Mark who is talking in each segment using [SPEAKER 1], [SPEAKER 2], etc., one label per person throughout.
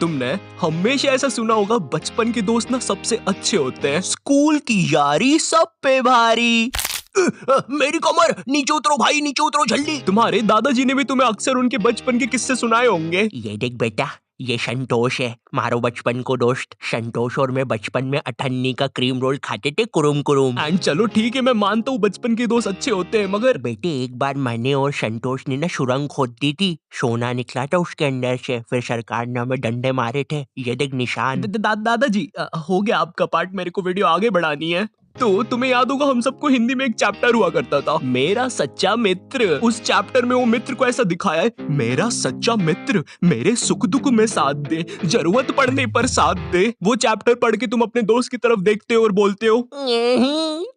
[SPEAKER 1] तुमने हमेशा ऐसा सुना होगा, बचपन के दोस्त ना सबसे अच्छे होते हैं, स्कूल की यारी सब पे भारी। मेरी कमर, नीचे उतरो भाई, नीचे उतरो जल्दी। तुम्हारे दादाजी ने भी तुम्हें अक्सर उनके बचपन के किस्से सुनाए होंगे।
[SPEAKER 2] ये देख बेटा, ये संतोष है, मारो बचपन को दोस्त। संतोष और मैं बचपन में अठन्नी का क्रीम रोल खाते थे, कुरुम कुरुम।
[SPEAKER 1] एंड चलो ठीक है, मैं मानता हूँ बचपन के दोस्त अच्छे होते हैं, मगर
[SPEAKER 2] बेटे एक बार मैंने और संतोष ने ना सुरंग खोद दी थी, सोना निकला था उसके अंदर से, फिर सरकार ने हमें डंडे मारे थे। ये देख निशान।
[SPEAKER 1] दादाजी हो गया आपका पार्ट, मेरे को वीडियो आगे बढ़ानी है। तो तुम्हें याद होगा हम सबको हिंदी में एक चैप्टर हुआ करता था, मेरा सच्चा मित्र। उस चैप्टर में वो मित्र को ऐसा दिखाया है, मेरा सच्चा मित्र मेरे सुख दुख में साथ दे, जरूरत पड़ने पर साथ दे। वो चैप्टर पढ़ के तुम अपने दोस्त की तरफ देखते हो और बोलते हो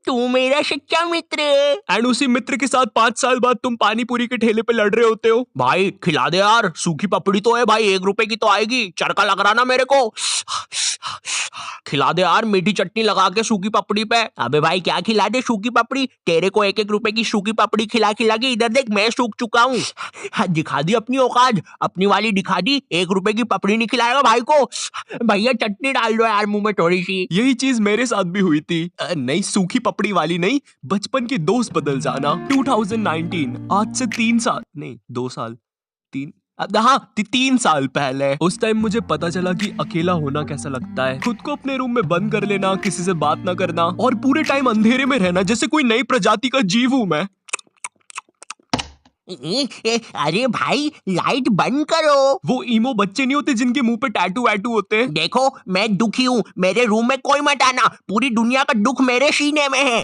[SPEAKER 2] तू मेरा सच्चा मित्र है।
[SPEAKER 1] एंड उसी मित्र के साथ 5 साल बाद तुम पानी पूरी के ठेले पे लड़ रहे होते हो।
[SPEAKER 2] भाई खिला दे यार, सूखी पपड़ी तो है भाई, 1 रुपए की तो आएगी, चरका लग रहा ना मेरे को। खिला दे यार, मीठी चटनी लगा के सूखी पपड़ी पे। अबे भाई क्या खिला दे सूखी पपड़ी, तेरे को 1-1 रुपए की सूखी पपड़ी खिला खिला के इधर देख मैं सूख चुका हूँ। दिखा दी अपनी औकात, अपनी वाली दिखा दी। 1 रुपए की पपड़ी नहीं खिलाएगा भाई को। भैया चटनी डाल दो यार मुंह में थोड़ी सी।
[SPEAKER 1] यही चीज मेरे साथ भी हुई थी। नहीं सूखी पपड़ी वाली नहीं, बचपन के दोस्त बदल जाना। 2019, आज से 3 साल नहीं 2 साल 3 हाँ 3 साल पहले, उस टाइम मुझे पता चला कि अकेला होना कैसा लगता है। खुद को अपने रूम में बंद कर लेना, किसी से बात ना करना और पूरे टाइम अंधेरे में रहना, जैसे कोई नई प्रजाति का जीव हूँ मैं।
[SPEAKER 2] अरे भाई लाइट बंद करो।
[SPEAKER 1] वो ईमो बच्चे नहीं होते जिनके मुंह पे टैटू वैटू होते हैं।
[SPEAKER 2] देखो मैं दुखी हूँ, मेरे रूम में कोई मत आना, पूरी दुनिया का दुख मेरे सीने में है।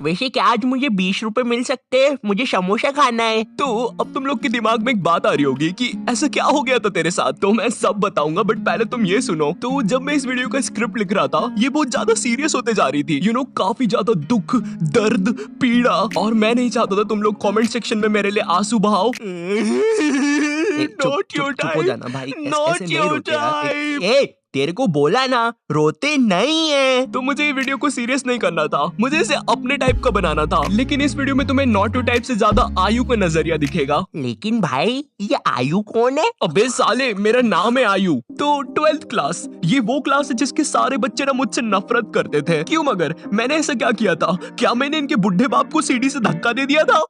[SPEAKER 2] वैसे क्या आज मुझे 20 रुपए मिल सकते हैं? मुझे समोसा खाना है।
[SPEAKER 1] तो अब तुम लोग के दिमाग में एक बात आ रही होगी कि ऐसा क्या हो गया था तेरे साथ, तो मैं सब बताऊंगा, बट पहले तुम ये सुनो। तो जब मैं इस वीडियो का स्क्रिप्ट लिख रहा था, ये बहुत ज्यादा सीरियस होते जा रही थी, काफी ज्यादा दुख, दर्द, पीड़ा, और मैं नहीं चाहता था तुम लोग कमेंट सेक्शन में मेरे लिए आंसू बहाओ।
[SPEAKER 2] चुप हो जाना भाई, ऐसे नहीं रोते यार। तेरे को बोला ना रोते नहीं है।
[SPEAKER 1] तो मुझे ये वीडियो को सीरियस नहीं करना था, मुझे इसे अपने टाइप का बनाना था, लेकिन इस वीडियो में तुम्हें नॉटू टाइप से ज्यादा आयु का नजरिया दिखेगा।
[SPEAKER 2] लेकिन भाई ये आयु कौन है?
[SPEAKER 1] अबे साले मेरा नाम है आयु। तो 12th क्लास, ये वो क्लास है जिसके सारे बच्चे ना मुझसे नफरत करते थे। क्यों मगर मैंने ऐसा क्या किया था? क्या मैंने इनके बुढ़े बाप को सीढ़ी से धक्का दे दिया था?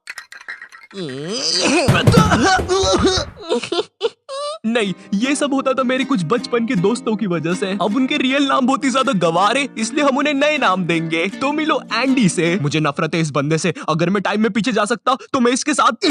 [SPEAKER 1] नहीं, ये सब होता था मेरे कुछ बचपन के दोस्तों की वजह से। अब उनके रियल नाम बहुत ही ज्यादा गवारे, इसलिए हम उन्हें नए नाम देंगे। तो मिलो एंडी से। मुझे नफरत है इस बंदे से, अगर मैं टाइम में पीछे जा सकता तो मैं इसके साथ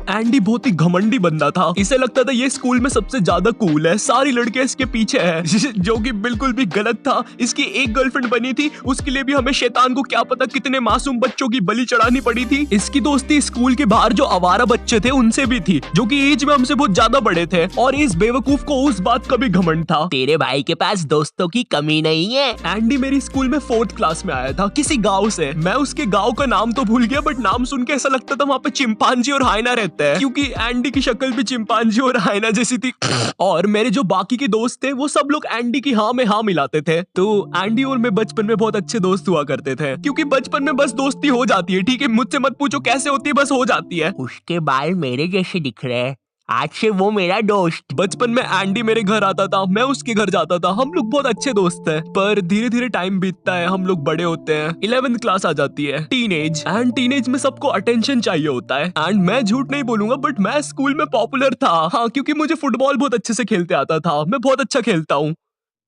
[SPEAKER 1] एंडी बहुत ही घमंडी बंदा था, इसे लगता था ये स्कूल में सबसे ज्यादा कूल है, सारी लड़कियां इसके पीछे है जो कि बिल्कुल भी गलत था। इसकी एक गर्लफ्रेंड बनी थी, उसके लिए भी हमें शैतान को क्या पता कितने मासूम बच्चों की बलि चढ़ानी पड़ी थी। इसकी दोस्ती स्कूल के बाहर जो आवारा बच्चे थे उनसे भी थी, जो कि एज में हमसे बहुत ज्यादा बड़े थे, और इस बेवकूफ को उस बात का भी घमंड था।
[SPEAKER 2] तेरे भाई के पास दोस्तों की कमी नहीं है।
[SPEAKER 1] एंडी मेरी स्कूल में 4th क्लास में आया था, किसी गाँव से। मैं उसके गाँव का नाम तो भूल गया, बट नाम सुन के ऐसा लगता था वहाँ पे चिंपांजी और हाइना रहते हैं, क्योंकि एंडी की शक्ल भी चिंपांजी और हाइना जैसी थी। और मेरे जो बाकी के दोस्त थे वो सब लोग एंडी की हाँ में हाँ मिलाते थे। तो एंडी और मैं बचपन में बहुत अच्छे दोस्त हुआ करते थे, क्योंकि बचपन में बस दोस्ती हो जाती है, ठीक है, मुझसे मत पूछो कैसे होती है, बस हो जाती है।
[SPEAKER 2] उसके बाल मेरे जैसे दिख रहे हैं, आज से वो मेरा दोस्त।
[SPEAKER 1] बचपन में एंडी मेरे घर आता था, मैं उसके घर जाता था, हम लोग बहुत अच्छे दोस्त थे। पर धीरे धीरे टाइम बीतता है, हम लोग बड़े होते हैं, 11th क्लास आ जाती है, टीनेज। एंड टीनेज में सबको अटेंशन चाहिए होता है। एंड मैं झूठ नहीं बोलूंगा, बट मैं स्कूल में पॉपुलर था, हाँ, क्योंकि मुझे फुटबॉल बहुत अच्छे से खेलते आता था। मैं बहुत अच्छा खेलता हूँ,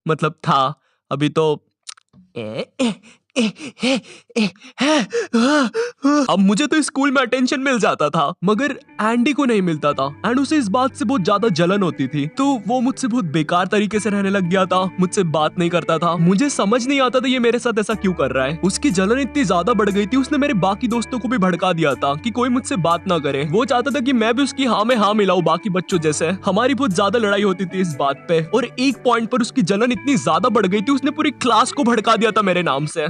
[SPEAKER 1] मतलब था, अभी तो अब मुझे तो स्कूल में अटेंशन मिल जाता था, मगर एंडी को नहीं मिलता था। एंड उसे इस बात से बहुत ज्यादा जलन होती थी, तो वो मुझसे बहुत बेकार तरीके से रहने लग गया था, मुझसे बात नहीं करता था। मुझे समझ नहीं आता था ये मेरे साथ ऐसा क्यों कर रहा है। उसकी जलन इतनी ज्यादा बढ़ गई थी, उसने मेरे बाकी दोस्तों को भी भड़का दिया था कि कोई मुझसे बात ना करे। वो चाहता था कि मैं भी उसकी हाँ में हाँ मिलाऊं बाकी बच्चों जैसे। हमारी बहुत ज्यादा लड़ाई होती थी इस बात पे, और एक पॉइंट पर उसकी जलन इतनी ज्यादा बढ़ गई थी, उसने पूरी क्लास को भड़का दिया था मेरे नाम से।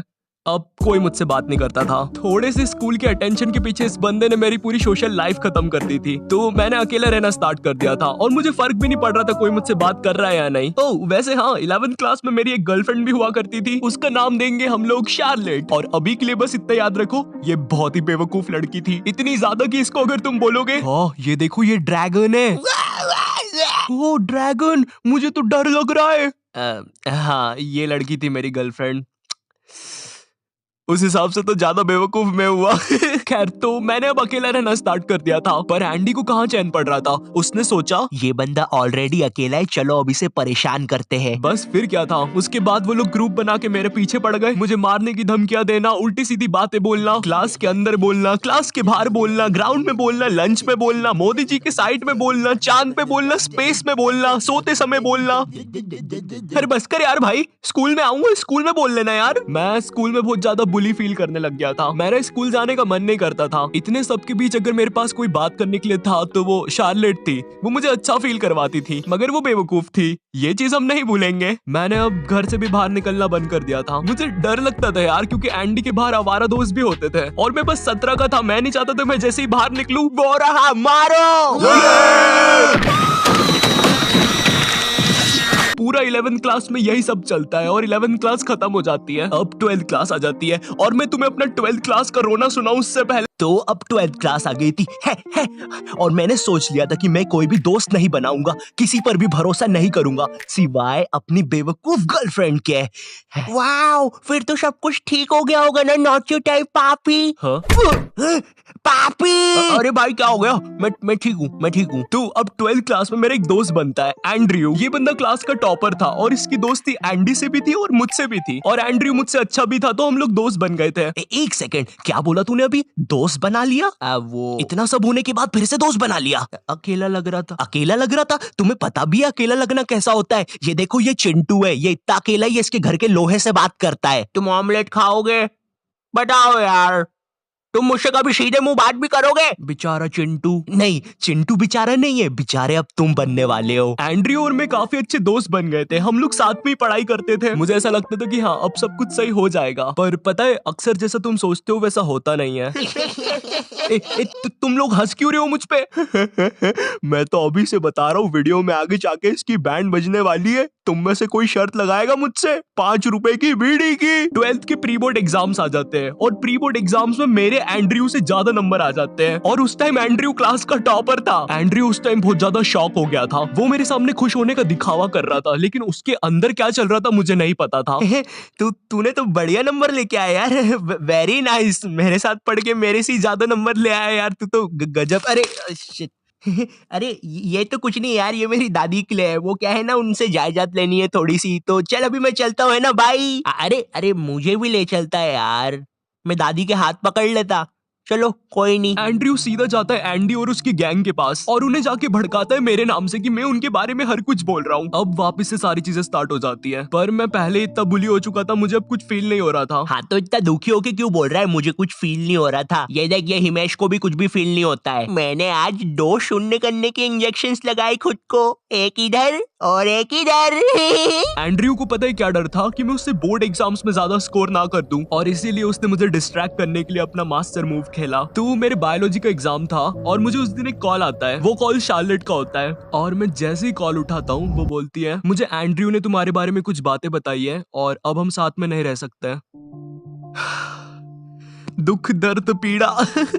[SPEAKER 1] अब कोई मुझसे बात नहीं करता था। थोड़े से स्कूल के अटेंशन के पीछे इस बंदे ने मेरी पूरी सोशल लाइफ खत्म कर दी थी, तो मैंने अकेला रहना स्टार्ट कर दिया था और मुझे फर्क भी नहीं पड़ रहा था कोई मुझसे बात कर रहा है या नहीं। ओह वैसे हाँ, 11th क्लास में मेरी एक गर्लफ्रेंड भी हुआ करती थी, उसका नाम देंगे हम लोग शार्लेट। और अभी के लिए बस इतना याद रखो, ये बहुत ही बेवकूफ लड़की थी, इतनी ज्यादा कि इसको अगर तुम बोलोगे हाँ ये देखो ये ड्रैगन है, ओ ड्रैगन, मुझे तो डर लग रहा है। हाँ ये लड़की थी मेरी गर्लफ्रेंड। उस हिसाब से तो ज्यादा बेवकूफ मैं हुआ। खैर तो मैंने अब अकेला रहना स्टार्ट कर दिया था, पर एंडी को कहाँ चैन पड़ रहा था। उसने सोचा
[SPEAKER 2] ये बंदा ऑलरेडी अकेला है, चलो अब इसे परेशान करते हैं।
[SPEAKER 1] बस फिर क्या था, उसके बाद वो लोग ग्रुप बना के मेरे पीछे पड़ गए, मुझे मारने की धमकियां देना, उल्टी सीधी बातें बोलना, क्लास के अंदर बोलना, क्लास के बाहर बोलना, ग्राउंड में बोलना, लंच में बोलना, मोदी जी के साइड में बोलना, चांद पे बोलना, स्पेस में बोलना, सोते समय बोलना। अरे बस कर यार भाई, स्कूल में आऊंगा, स्कूल में बोल लेना यार। मैं स्कूल में बहुत ज्यादा बुली फील करने लग गया था, मेरा स्कूल जाने का मन नहीं करता था। इतने सबके बीच अगर मेरे पास कोई बात करने के लिए था तो वो शार्लेट थी, वो मुझे अच्छा फील करवाती थी, मगर वो बेवकूफ थी, ये चीज हम नहीं भूलेंगे। मैंने अब घर से भी बाहर निकलना बंद कर दिया था, मुझे डर लगता था यार, क्योंकि एंडी के बाहर आवारा दोस्त भी होते थे और मैं बस 17 का था। मैं नहीं चाहता था मैं जैसे ही बाहर निकलूं वो रहा मारो। पूरा 11th क्लास में यही सब चलता है और 11th क्लास खत्म हो जाती है, अब 12th क्लास आ जाती है और मैं तुम्हें अपना 12th क्लास का रोना सुनाऊं उससे पहले।
[SPEAKER 2] तो अब 12th क्लास आ गई थी है। और मैंने सोच लिया था कि मैं कोई भी दोस्त नहीं बनाऊंगा, किसी पर भी भरोसा नहीं करूंगा सिवाय अपनी बेवकूफ गर्लफ्रेंड के। वाओ, फिर तो सब कुछ ठीक हो गया होगा ना, नॉट योर टाइप पापी।
[SPEAKER 1] हाँ?
[SPEAKER 2] पापी। अरे भाई क्या हो गया? मैं ठीक हूँ।
[SPEAKER 1] तो अब 12th क्लास में मेरा एक दोस्त बनता है एंड्रयू। ये बंदा क्लास का टॉपर था और इसकी दोस्ती एंडी से भी थी और मुझसे भी थी, और एंड्रयू मुझसे अच्छा भी था, तो हम लोग दोस्त बन गए थे।
[SPEAKER 2] एक सेकंड, क्या बोला तूने अभी? दोस्त बना लिया? वो इतना सब होने के बाद फिर से दोस्त बना लिया?
[SPEAKER 1] अकेला लग रहा था।
[SPEAKER 2] अकेला लग रहा था? तुम्हें पता भी है अकेला लगना कैसा होता है? ये देखो ये चिंटू है, ये इतना अकेला ही इसके घर के लोहे से बात करता है। तुम ऑमलेट खाओगे? बताओ यार, तुम मुझसे कभी सीधे मुंह बात भी करोगे?
[SPEAKER 1] बेचारा चिंटू।
[SPEAKER 2] नहीं, चिंटू बेचारा नहीं है, बेचारे अब तुम बनने वाले हो।
[SPEAKER 1] एंड्रयू और मैं काफी अच्छे दोस्त बन गए थे, हम लोग साथ में ही पढ़ाई करते थे। मुझे ऐसा लगता था कि हाँ अब सब कुछ सही हो जाएगा, पर पता है अक्सर जैसा तुम सोचते हो वैसा होता नहीं है। तुम लोग हंस क्यों रहे हो मुझ पे? मैं तो अभी से बता रहा हूँ, वीडियो में आगे जाके इसकी बैंड बजने वाली है। तुम में से कोई शर्त लगाएगा मुझसे 5 रुपए की बीड़ी की? 12th के प्री बोर्ड एग्जाम्स आ जाते हैं और प्री बोर्ड एग्जाम्स में मेरे एंड्रयू से ज्यादा नंबर आ जाते हैं, और उस टाइम एंड्रयू क्लास का टॉपर था। एंड्रयू उस टाइम बहुत ज्यादा शॉक हो गया था, वो मेरे सामने खुश होने का दिखावा कर रहा था, लेकिन उसके अंदर क्या चल रहा था मुझे नहीं पता था।
[SPEAKER 2] तूने तो बढ़िया नंबर लेके आया यार, वेरी नाइस। मेरे साथ पढ़ के मेरे से ज्यादा नंबर ले आया यार, तू तो गजब। अरे शिट। अरे ये तो कुछ नहीं यार, ये मेरी दादी के लिए है, वो क्या है ना, उनसे जायदाद लेनी है थोड़ी सी, तो चल अभी मैं चलता हूँ, है ना भाई? अरे मुझे भी ले चलता है यार, मैं दादी के हाथ पकड़ लेता। चलो कोई नहीं।
[SPEAKER 1] एंड्रयू सीधा जाता है एंडी और उसकी गैंग के पास और उन्हें जाके भड़काता है मेरे नाम से कि मैं उनके बारे में हर कुछ बोल रहा हूँ। अब वापस से सारी चीजें स्टार्ट हो जाती है, पर मैं पहले इतना बुली हो चुका था, मुझे अब कुछ फील नहीं हो रहा था।
[SPEAKER 2] हाँ तो इतना दुखी होके क्यों बोल रहा है मुझे कुछ फील नहीं हो रहा था? ये देख, ये हिमेश को भी कुछ भी फील नहीं होता है। मैंने आज 2 शून्य करने के इंजेक्शंस लगाए खुद को, एक इधर और एक इधर।
[SPEAKER 1] एंड्रयू को पता है क्या डर था कि मैं उससे बोर्ड एग्जाम्स में ज्यादा स्कोर ना कर दूं, और इसीलिए उसने मुझे डिस्ट्रैक्ट करने के लिए अपना मास्टर मूव खेला। तो मेरे बायोलॉजी का एग्जाम था और मुझे उस दिन एक कॉल आता है, वो कॉल शार्लेट का होता है, और मैं जैसे ही कॉल उठाता हूँ वो बोलती है मुझे एंड्रयू ने तुम्हारे बारे में कुछ बातें बताई है और अब हम साथ में नहीं रह सकते। दुख दर्द पीड़ा।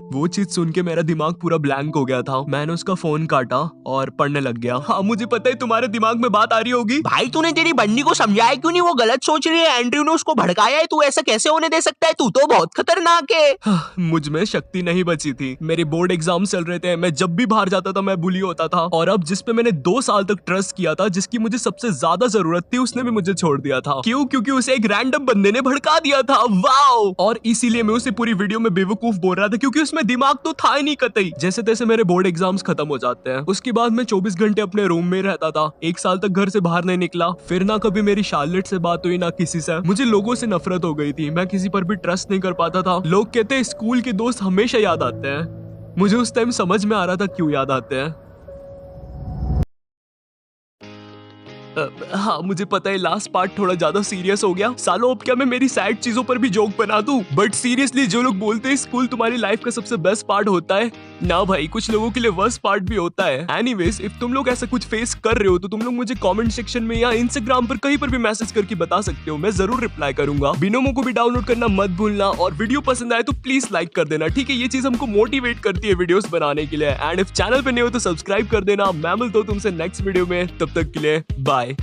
[SPEAKER 1] वो चीज सुन के मेरा दिमाग पूरा ब्लैंक हो गया था। मैंने उसका फोन काटा और पढ़ने लग गया। हाँ मुझे पता है तुम्हारे दिमाग में बात आ रही होगी,
[SPEAKER 2] भाई तूने तेरी बन्नी को समझाया क्यों नहीं? वो गलत सोच रही है, एंड्रयू ने उसको भड़काया है, तू ऐसा कैसे होने दे सकता है? तू तो बहुत खतरनाक है।
[SPEAKER 1] मुझ में शक्ति नहीं बची थी, मेरे बोर्ड एग्जाम चल रहे थे, मैं जब भी बाहर जाता था मैं बुली होता था, और अब जिस पे मैंने 2 साल तक ट्रस्ट किया था, जिसकी मुझे सबसे ज्यादा जरूरत थी, उसने भी मुझे छोड़ दिया था। क्यों? क्योंकि उसे एक रैंडम बंदे ने भड़का दिया था। वाओ! और इसीलिए मैं उसे पूरी वीडियो में बेवकूफ बोल रहा था, क्योंकि उसमें दिमाग तो था ही नहीं कतई। जैसे तैसे मेरे बोर्ड एग्जाम्स खत्म हो जाते हैं, उसके बाद मैं 24 घंटे अपने रूम में रहता था। 1 साल तक घर से बाहर नहीं निकला, फिर ना कभी मेरी शार्लेट से बात हुई ना किसी से। मुझे लोगों से नफरत हो गई थी, मैं किसी पर भी ट्रस्ट नहीं कर पाता था। लोग कहते हैं स्कूल के दोस्त हमेशा याद आते हैं, मुझे उस टाइम समझ में आ रहा था क्यों याद आते हैं। हाँ मुझे पता है लास्ट पार्ट थोड़ा ज्यादा सीरियस हो गया। सालों अब क्या मैं मेरी सैड चीजों पर भी जोक बना दूं? बट सीरियसली जो लोग बोलते हैं स्कूल तुम्हारी लाइफ का सबसे बेस्ट पार्ट होता है ना भाई, कुछ लोगों के लिए वर्स्ट पार्ट भी होता है। एनीवेज, इफ तुम लोग ऐसा कुछ फेस कर रहे हो तो तुम लोग मुझे कमेंट सेक्शन में या इंस्टाग्राम पर कहीं पर भी मैसेज करके बता सकते हो, मैं जरूर रिप्लाई करूंगा। बिनोमो को भी डाउनलोड करना मत भूलना और वीडियो पसंद आए तो प्लीज लाइक कर देना, ठीक है? ये चीज हमको मोटिवेट करती है वीडियोस बनाने के लिए। एंड इफ चैनल पे नए हो तो सब्सक्राइब कर देना। मैं मिलता हूं तुमसे नेक्स्ट वीडियो में, तब तक के लिए बाय।